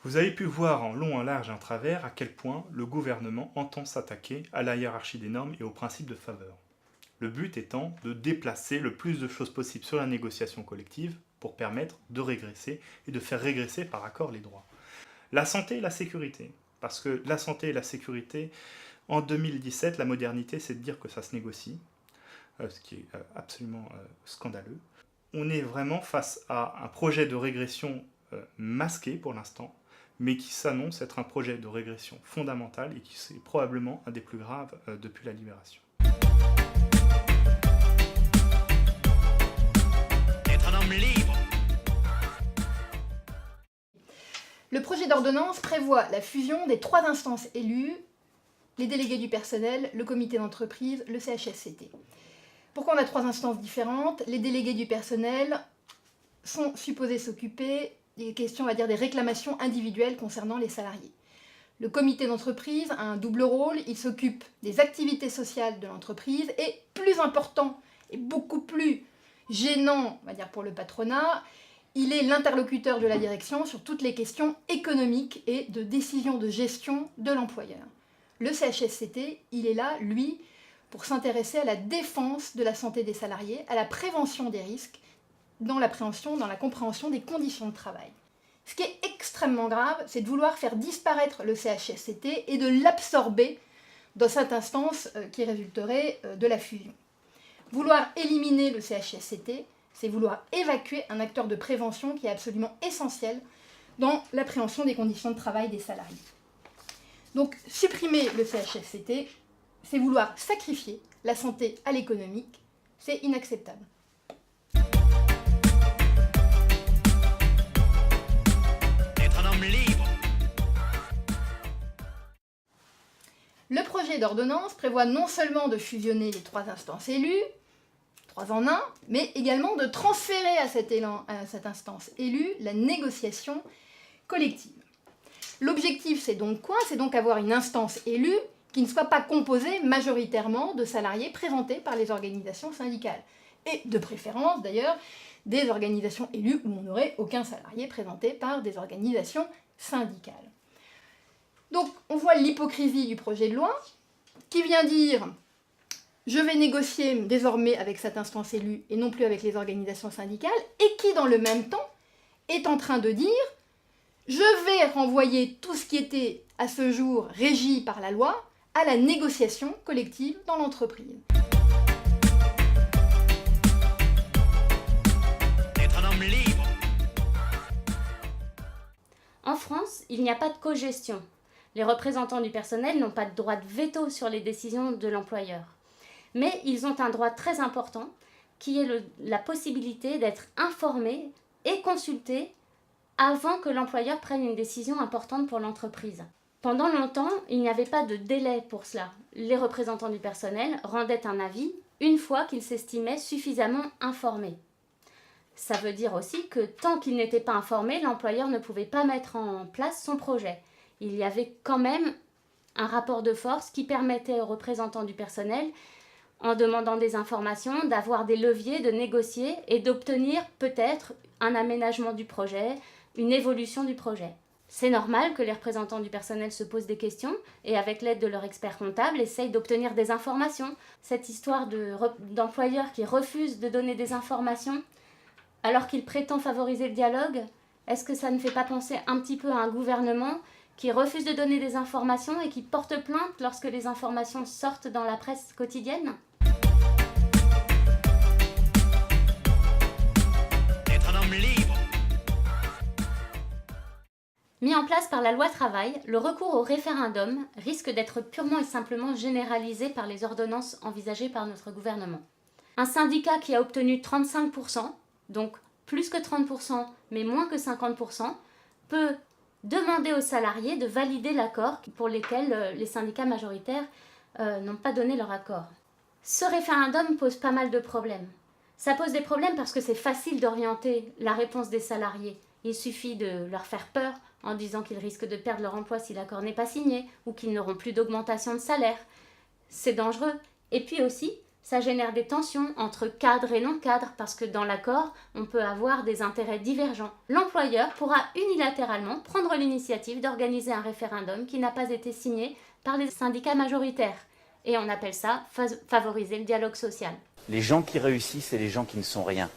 Vous avez pu voir en long, en large et en travers à quel point le gouvernement entend s'attaquer à la hiérarchie des normes et aux principes de faveur. Le but étant de déplacer le plus de choses possible sur la négociation collective pour permettre de régresser et de faire régresser par accord les droits. La santé et la sécurité. Parce que la santé et la sécurité, en 2017, la modernité, c'est de dire que ça se négocie, ce qui est absolument scandaleux. On est vraiment face à un projet de régression masqué pour l'instant, mais qui s'annonce être un projet de régression fondamentale et qui est probablement un des plus graves depuis la libération. Le projet d'ordonnance prévoit la fusion des 3 instances élues, les délégués du personnel, le comité d'entreprise, le CHSCT. Pourquoi on a 3 instances différentes? Les délégués du personnel sont supposés s'occuper des questions, on va dire, des réclamations individuelles concernant les salariés. Le comité d'entreprise a un double rôle, il s'occupe des activités sociales de l'entreprise et, plus important et beaucoup plus gênant, on va dire, pour le patronat, il est l'interlocuteur de la direction sur toutes les questions économiques et de décision de gestion de l'employeur. Le CHSCT, il est là, lui, pour s'intéresser à la défense de la santé des salariés, à la prévention des risques, dans l'appréhension, dans la compréhension des conditions de travail. Ce qui est extrêmement grave, c'est de vouloir faire disparaître le CHSCT et de l'absorber dans cette instance qui résulterait de la fusion. Vouloir éliminer le CHSCT, c'est vouloir évacuer un acteur de prévention qui est absolument essentiel dans l'appréhension des conditions de travail des salariés. Donc, supprimer le CHSCT, c'est vouloir sacrifier la santé à l'économique, c'est inacceptable. Le projet d'ordonnance prévoit non seulement de fusionner les 3 instances élues, 3 en 1, mais également de transférer à cette instance élue la négociation collective. L'objectif, c'est donc quoi? C'est donc avoir une instance élue qui ne soit pas composée majoritairement de salariés présentés par les organisations syndicales. Et de préférence, d'ailleurs, des organisations élues où on n'aurait aucun salarié présenté par des organisations syndicales. Donc, on voit l'hypocrisie du projet de loi qui vient dire « je vais négocier désormais avec cette instance élue et non plus avec les organisations syndicales » et qui, dans le même temps, est en train de dire « je vais renvoyer tout ce qui était à ce jour régi par la loi à la négociation collective dans l'entreprise ». En France, il n'y a pas de cogestion. Les représentants du personnel n'ont pas de droit de veto sur les décisions de l'employeur. Mais ils ont un droit très important, qui est la possibilité d'être informés et consultés avant que l'employeur prenne une décision importante pour l'entreprise. Pendant longtemps, il n'y avait pas de délai pour cela. Les représentants du personnel rendaient un avis une fois qu'ils s'estimaient suffisamment informés. Ça veut dire aussi que tant qu'ils n'étaient pas informés, l'employeur ne pouvait pas mettre en place son projet. Il y avait quand même un rapport de force qui permettait aux représentants du personnel, en demandant des informations, d'avoir des leviers, de négocier et d'obtenir peut-être un aménagement du projet, une évolution du projet. C'est normal que les représentants du personnel se posent des questions et avec l'aide de leur expert comptable essayent d'obtenir des informations. Cette histoire d'employeur qui refuse de donner des informations alors qu'il prétend favoriser le dialogue, est-ce que ça ne fait pas penser un petit peu à un gouvernement qui refuse de donner des informations et qui porte plainte lorsque les informations sortent dans la presse quotidienne? Mis en place par la loi travail, le recours au référendum risque d'être purement et simplement généralisé par les ordonnances envisagées par notre gouvernement. Un syndicat qui a obtenu 35%, donc plus que 30%, mais moins que 50%, peut demander aux salariés de valider l'accord pour lesquels les syndicats majoritaires n'ont pas donné leur accord. Ce référendum pose pas mal de problèmes. Ça pose des problèmes parce que c'est facile d'orienter la réponse des salariés. Il suffit de leur faire peur en disant qu'ils risquent de perdre leur emploi si l'accord n'est pas signé ou qu'ils n'auront plus d'augmentation de salaire. C'est dangereux. Et puis aussi, ça génère des tensions entre cadres et non-cadres parce que dans l'accord, on peut avoir des intérêts divergents. L'employeur pourra unilatéralement prendre l'initiative d'organiser un référendum qui n'a pas été signé par les syndicats majoritaires. Et on appelle ça favoriser le dialogue social. Les gens qui réussissent et les gens qui ne sont rien.